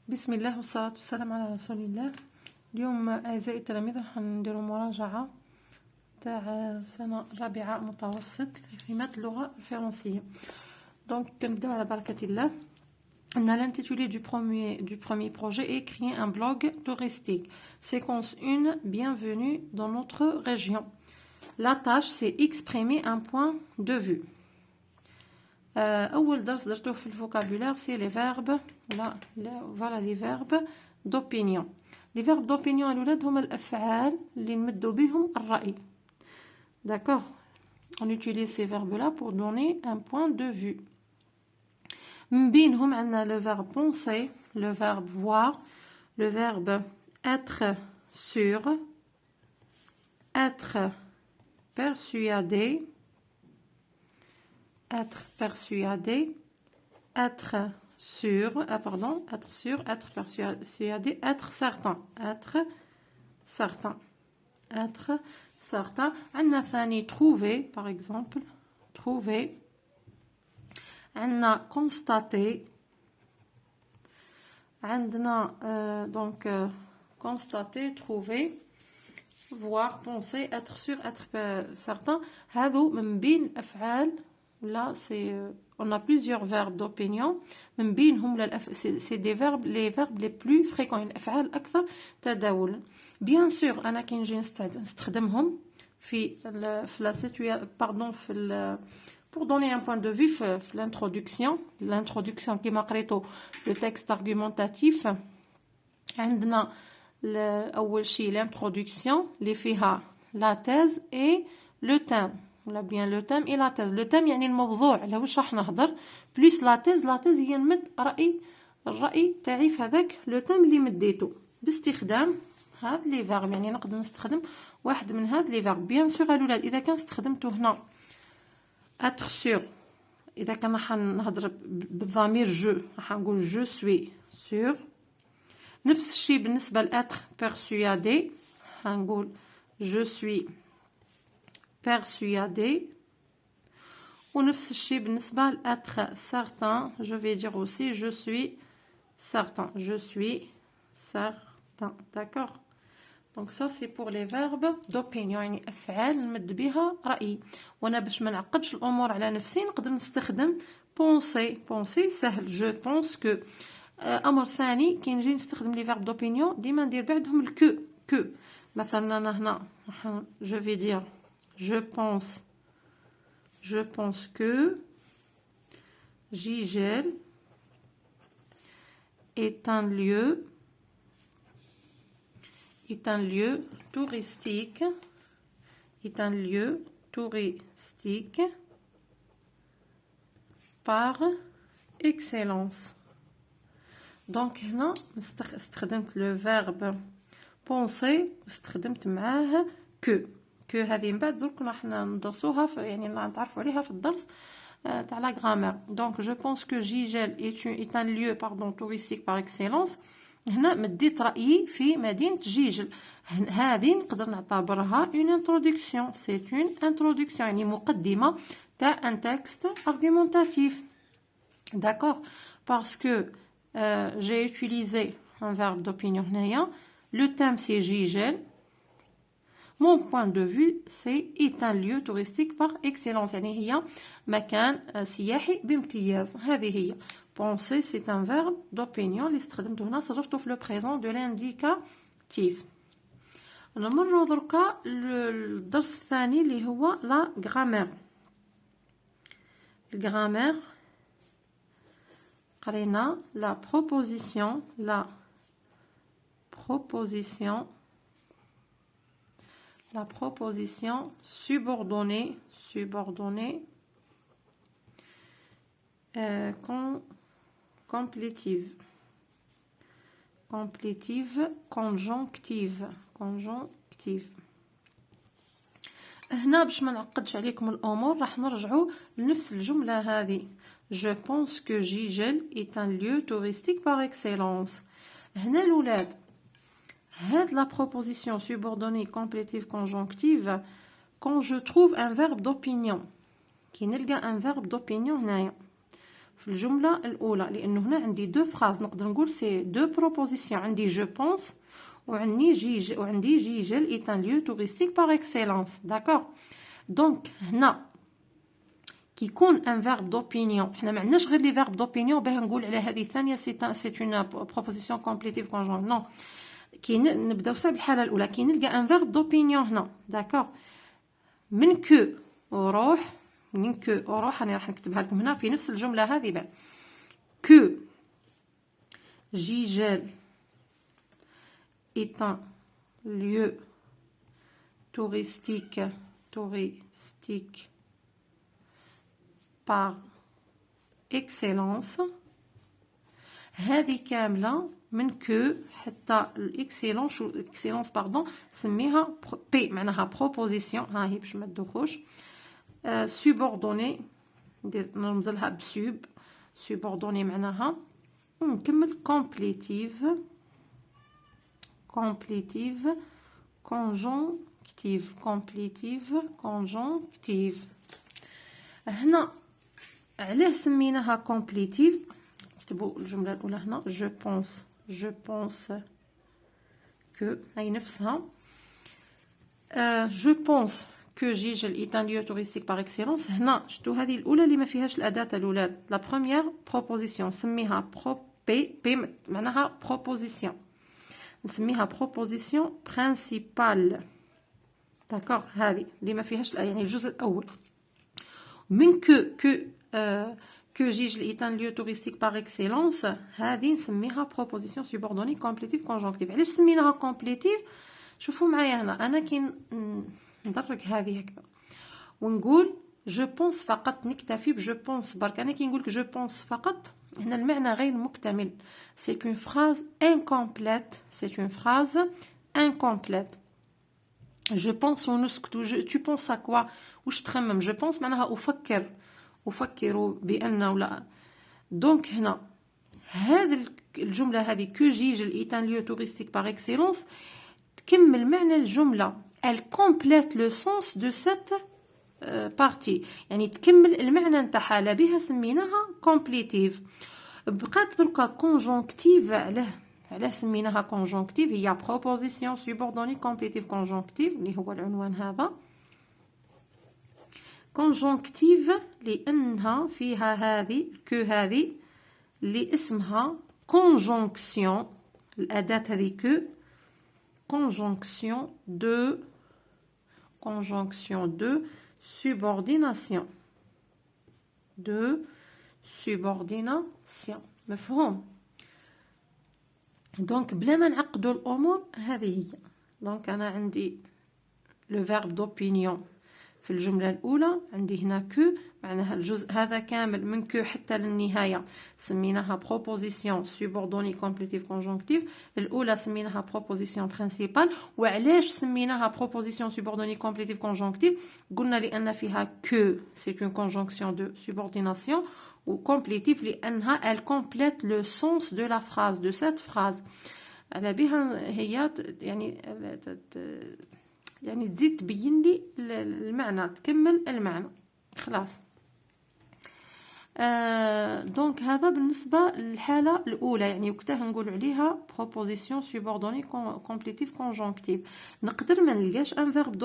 بسم الله والصلاة والسلام على رسول الله. اليوم أعزائي التلاميذ حنديروا مراجعة تاع سنة رابعة متوسط في مادة اللغة الفرنسية. Donc كنبداو على بركة الله. On a l'intitulé du premier projet et créer un blog touristique. Séquence 1, bienvenue dans notre région. La tâche, c'est exprimer un point de vue. أول درس درتوه في الفوكابولار سي لي فيرب فوالا لي فيرب دوبينيون. لي فيرب دوبينيون الولاد هما الأفعال اللي نمدو بهم الرأي. D'accord. On utilise ces verbes-là pour donner un point de vue. من بينهم عندنا le verbe penser, le verbe voir, le verbe être sûr, être persuadé, être persuadé, être sûr, être sûr, être persuadé, être certain, être certain, être certain. عندنا ثاني trouver par exemple, trouver. عندنا constater. عندنا donc constater, trouver, voir, penser, être sûr, être certain. هذو من بين الأفعال. Là, on a plusieurs verbes d'opinion. C'est des verbes, les verbes les plus fréquents. الأفعال أكثر تداولا. Bien sûr, أنا كي نجي نستخدمهم في la situation, pardon, pour donner un point de vue في l'introduction كما قريتو le texte argumentatif. عندنا أول شيء l'introduction اللي فيها la thèse et le thème. ولا bien le thème et la thèse. Le thème يعني الموضوع على واش راح نهضر بليس لا thèse هي نمد الرأي تاعي في هذاك لو thème اللي مديته باستخدام هاد لي فيرب. يعني نقدر نستخدم واحد من هاد لي فيرب. بيان سور الولاد اذا كان استخدمته هنا être sûr، اذا كان راح نهضر بضمير جو راح نقول je suis sûr. نفس الشيء بالنسبه لêtre persuadé هنقول je suis persuadé. ونفس الشيء بالنسبة لêtre certain je vais dire aussi je suis certain. Je suis certain. D'accord. Donc ça c'est pour les verbes d'opinion يعني أفعال نمد بها رأيي. وأنا باش ما نعقدش الأمور على نفسي نقدر نستخدم penser سهل je pense que. أمر ثاني كي نجي نستخدم les verbes d'opinion ديما ندير بعدهم الكو مثلا أنا هنا je vais dire je pense que Gigel est un lieu touristique, par excellence. Donc هنا استخدمت le verbe penser واستخدمت معاه que هذه من بعد درك راح ندرسوها يعني نتعرفوا عليها في الدرس تاع لا غرامير. دونك جو بونس كو جيجل est un lieu touristique par excellence. هنا مديت رأيي في مدينة جيجل. هذه نقدر نعتبرها une introduction. c'est une introduction يعني مقدمة تاع un texte argumentatif. d'accord. parce que j'ai utilisé un verbe d'opinion هنايا. le thème c'est جيجل. Mon point de vue, est un lieu touristique par excellence. يعني هي مكان سياحي بامتياز. هذه هي. Penser, c'est un verbe d'opinion اللي استخدمته هنا صرفته في le présent de l'indicatif. نمروا دركا الدرس الثاني اللي هو la grammaire. الجرامير قرينا la proposition subordonnée complétive conjonctive. هنا باش ما نعقدش عليكم الامور راح نرجعوا لنفس الجمله هذه. je pense que Gigel est un lieu touristique par excellence. هنا الولاد هاد la proposition subordonnée complétive conjonctive quand je trouve un verbe d'opinion كي نلقى un verbe d'opinion هنايا في الجملة الأولى، لأنه هنا عندي دو فراز، نقدر نقول سي دو بروبوزيسيون. عندي جو بونس وعندي جيجل ايت ان ليو توريستيك باغ اكسيلونس. داكوغ. دونك هنا كي يكون ان فيرب دوبينيون، حنا ما عندناش غير لي فيرب دوبينيون باه نقول على هذه الثانيه سي اون بروبوزيسيون كومبليتيف كونجون. نو، كي نبداو صعب الحاله الاولى كي نلقى ان فيرب دوبينيون هنا. داكوغ. من كو وروح، من كو وروح انا راح نكتبها لكم هنا في نفس الجمله هذه بعد. كو جيجل est un lieu touristique par excellence. هذه كاملة من كو حتى الاكسيلونس، اكسيلونس باردون سميها بي معناها بروبوزيسيون. ها هي باش ما تدوخوش. سوبوردوني ندير نرمزلها بسوب، سوبوردوني معناها. ونكمل كومبليتيف كونجونكتيف. هنا علاه سميناها كومبليتيف؟ نكتبوا الجمله الاولى هنا جو بونس كو هي نفسها. جو بونس كو جيجل ايت ان ليو توريستيك باغ اكسيلونس. هنا شفتوا هذه الاولى اللي ما فيهاش الاداه الاولاد، لا بروميير بروبوزيسيون سميها بي معناها بروبوزيسيون، نسميها بروبوزيسيون برينسيبال. داكوغ. هذه اللي ما فيهاش يعني الجزء الاول. من كو جيجل ايت ان ليو توريستيك باغ اكسيلونس، هذه نسميها بروبوزيسيون سوبوردوني كومبليتيف كونجونكتيف. علاش سميناها كومبليتيف؟ شوفوا معايا هنا، انا كي ندرك هذه هكذا ونقول جو بونس فقط، نكتفي بجو بونس برك. انا كي نقول لك جو بونس فقط هنا المعنى غير مكتمل. سي اون فراز انكومبليت، سي اون فراز انكومبليت. جو بونس ونسكت. تو بونس ا كوا؟ واش تخمم؟ جو بونس معناها افكر بان ولا. دونك هنا هذه الجمله هذه كو جيجل ايت ان ليو توريستيك باغ اكسيلونس تكمل معنى الجمله. elle complète le sens de cette بارتي، يعني تكمل المعنى نتاعها، على بها سميناها كومبليتيف. بقات دركا كونجونكتيف. علاه سميناها كونجونكتيف؟ هي بروبوزيسيون سوبوردوني كومبليتيف كونجونكتيف اللي هو العنوان هذا. كونجونكتيف لانها فيها هذه كو، هذه اللي اسمها كونجونكسيون، الاداه هذه كو، كونجونكسيون دو subordination. مفهوم؟ دونك بلا ما نعقدوا الامور هذه هي. دونك انا عندي لو فيرب دوبينيون في الجمله الاولى، عندي هنا كو معناها الجزء هذا كامل من كو حتى للنهايه سميناها بروبوزيسيون سوبوردوني كومبليتيف كونجونكتيف. الاولى سميناها بروبوزيسيون برينسيبال. وعلاش سميناها بروبوزيسيون سوبوردوني كومبليتيف كونجونكتيف؟ قلنا لان فيها كو سي اون كونجونكسيون دو سوبورديناسيون، وكومبليتيف لانها elle complète le sens de la phrase de cette phrase. على بها هي يعني تزيد تبين لي المعنى، تكمل المعنى خلاص. دونك هذا بالنسبه للحاله الاولى، يعني وقتها نقول عليها بروبوزيسيون سوبوردوني كومبليتيف كونجونكتيف. نقدر ما نلقاش ان فيرب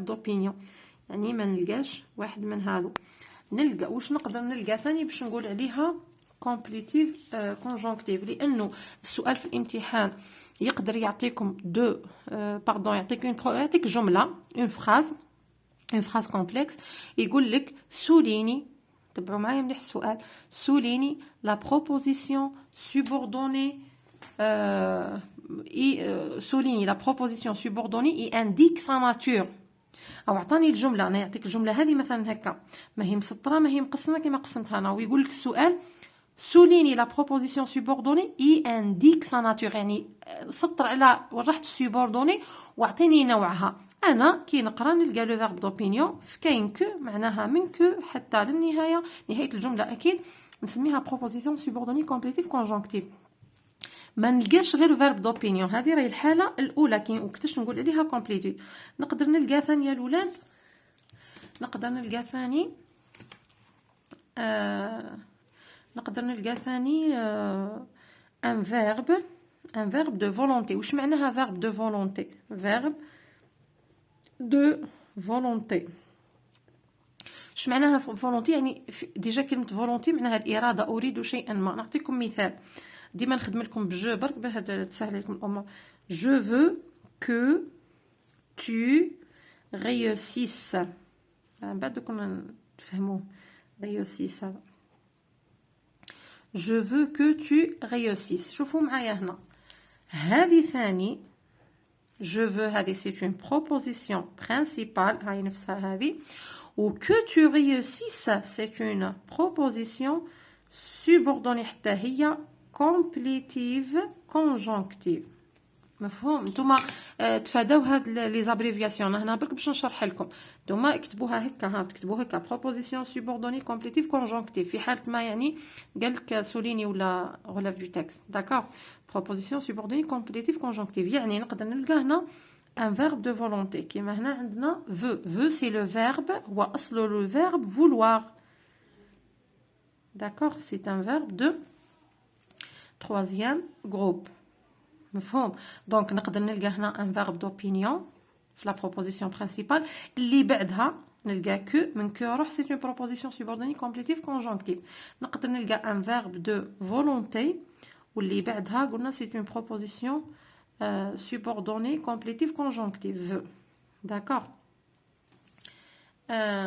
دوبينيون، يعني ما نلقاش واحد من هذو. نلقى واش نقدر نلقى ثاني باش نقول عليها كومبليتيف كونجونكتيف؟ لانه السؤال في الامتحان يقدر يعطيكم يعطيك جمله اون فراز كومبلكس، يقول لك سوليني، تبعوا معايا مليح السؤال، سوليني لا بروبوزيسيون سوبوردوني سوليني لا بروبوزيسيون سوبوردوني اي انديك سا ناتور. او عطاني الجمله، انا يعطيك الجمله هذه مثلا هكا، ما هي مسطره ما هي مقسمه كما قسمتها انا، ويقول لك السؤال سوليني لا بروبوزيسيون سوبوردوني اي انديك سا ناتور، يعني سطر على ورحت سوبوردوني واعطيني نوعها. انا كي نقرا نلقى لو فيرب دوبينيون في كاين كو معناها من كو حتى للنهايه، نهايه الجمله اكيد نسميها بروبوزيسيون سوبوردوني كومبليتيف كونجونكتيف. ما نلقاش غير فيرب دوبينيون، هذه راهي الحاله الاولى كي وقتاش نقول عليها كومبليتيف. نقدر نلقى ثانيه الاولاد، نقدر نلقى ثاني نقدر نلقى ثاني ان فيرب دو فولونتي. واش معناها فيرب دو فولونتي؟ فيرب دو فولونتي اش معناها فولونتي؟ يعني ديجا كلمه فولونتي معناها الاراده، اريد شيئا ما. نعطيكم مثال، ديما نخدم لكم بجو برك باه تسهل لكم الامور. je veux que tu réussisses. بعد كنا نفهموه réussisse. je veux que tu réussisses. شوفوا معايا هنا، هذه ثاني je veux، هذه c'est une proposition principale، هاي نفسها هذه. و que tu réussisses c'est une proposition subordonnée حتى هي complétive conjonctive. مفهوم؟ نتوما تفاداو هاد لي زابريفياسيون هنا برك باش نشرح لكم. نتوما اكتبوها هكا، ها تكتبوا هكا بروبوزيسيون سوبوردوني كومبليتيف كونجونكتيف في حاله ما يعني قال لك سوليني ولا غلاف دو تكست. داكور، بروبوزيسيون سوبوردوني كومبليتيف كونجونكتيف يعني نقدر نلقى هنا ان فيرب دو فولونتي كيما هنا عندنا فو سي لو فيرب، هو اصله لو فيرب فولوار. داكور، سي ان فيرب دو troisième groupe. مفهوم؟ دونك نقدر نلقى هنا ان فيرب دوبينيون في لا بروبوزيسيون برينسيبال، اللي بعدها نلقى كو، من كو روح سي اون بروبوزيسيون سوبوردوني كومبليتيف كونجونكتيف. نقدر نلقى ان فيرب دو فولونتي واللي بعدها قلنا سي اون بروبوزيسيون سوبوردوني كومبليتيف كونجونكتيف. داكور،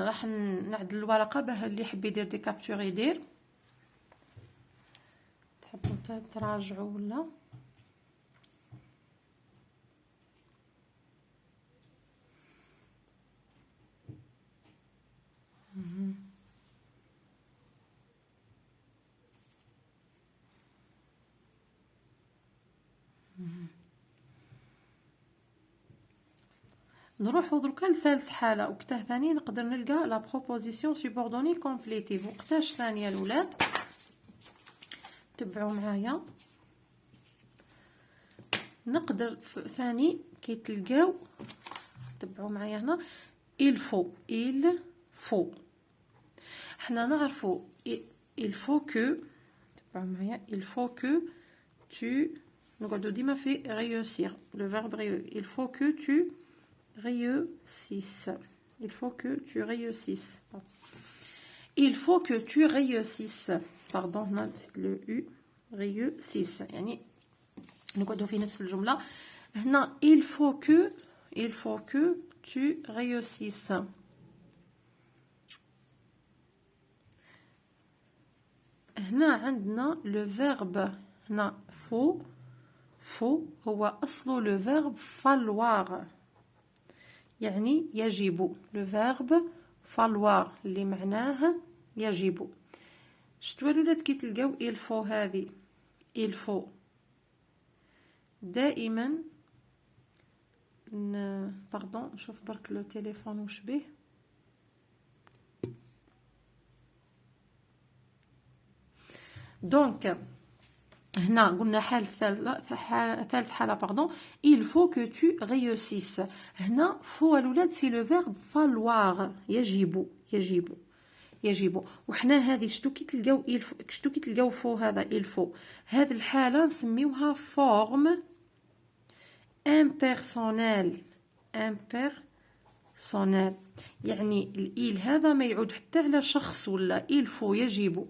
راح نعدل الورقه باه اللي يحب يدير دي كابتور يدير. تحبوا تراجعوا ولا نروحو دركا لثالث حاله. وقتها ثاني نقدر نلقى لا بروبوزيسيون سوبوردوني كومبليتيف. وقتاش ثانيه الاولاد؟ تبعوا معايا. نقدر ثاني كي تلقاو، تبعوا معايا هنا il faut حنا نعرفوا il faut que، تبعوا معايا il faut que tu، نقعدوا ديما في réussir le verbe réussir. il faut que tu réussisses. il faut que tu réussisses. il faut que tu réussisses. pardon هنا le u réussisse يعني نقعدوا في نفس الجملة. هنا il faut que tu réussisses. هنا عندنا لو فيرب، هنا فو هو أصله لو فيرب falloir يعني يجب. لو فيرب falloir اللي معناه يجب. شتوا الولاد كي تلقاو il faut هذه il faut دائما باردون نشوف برك لو تليفون واش بيه. دونك هنا قلنا ثالث حالة باردون il faut que tu réussisses. هنا فو الولاد سي لو فيرب falloir يجب. وحنا هذه شتو كي تلقاو فو هذا il faut، هذه الحالة نسميوها فورم امبيرسونيل. يعني الإيل هذا ما يعود حتى على شخص ولا il faut يجب.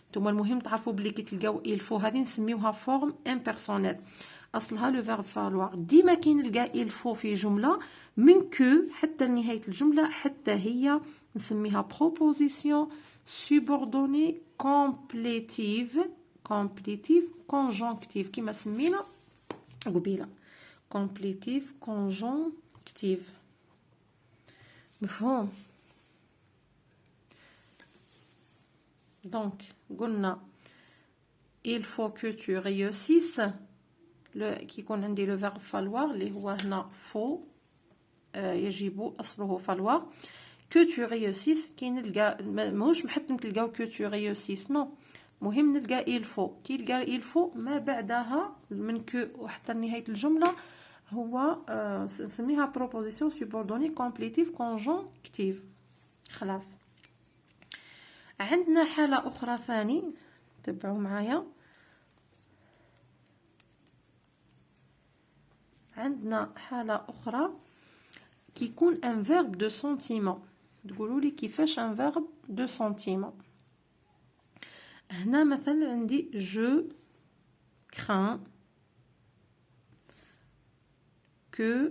نتوما المهم تعرفوا بلي كي تلقاو il faut هذه نسميوها فورم امبيرسونيل، اصلها لو فيرب فالوار. ديما كي نلقى il faut في جمله من كو حتى نهايه الجمله حتى هي نسميها بروبوزيسيون سوبوردوني كومبليتيف كونجونكتيف كما سمينا قبيله. كومبليتيف كونجونكتيف. مفهوم؟ دونك قلنا il faut que tu réussisses كي يكون عندي لو فيرب falloir اللي هو هنا faut يجب أصله falloir. que tu réussisses كي نلقى ماهوش محتم تلقاو que tu réussisses نو، مهم نلقى il faut. كي نلقى il faut ما بعدها من que وحتى نهاية الجملة هو نسميها proposition subordonnée complétive conjonctive. خلاص عندنا حالة أخرى ثاني، تبعوا معايا. عندنا حالة أخرى كيكون ان فيرب دو سونتيمون. تقولوا لي كيفاش ان فيرب دو سونتيمون. هنا مثلا عندي je crains que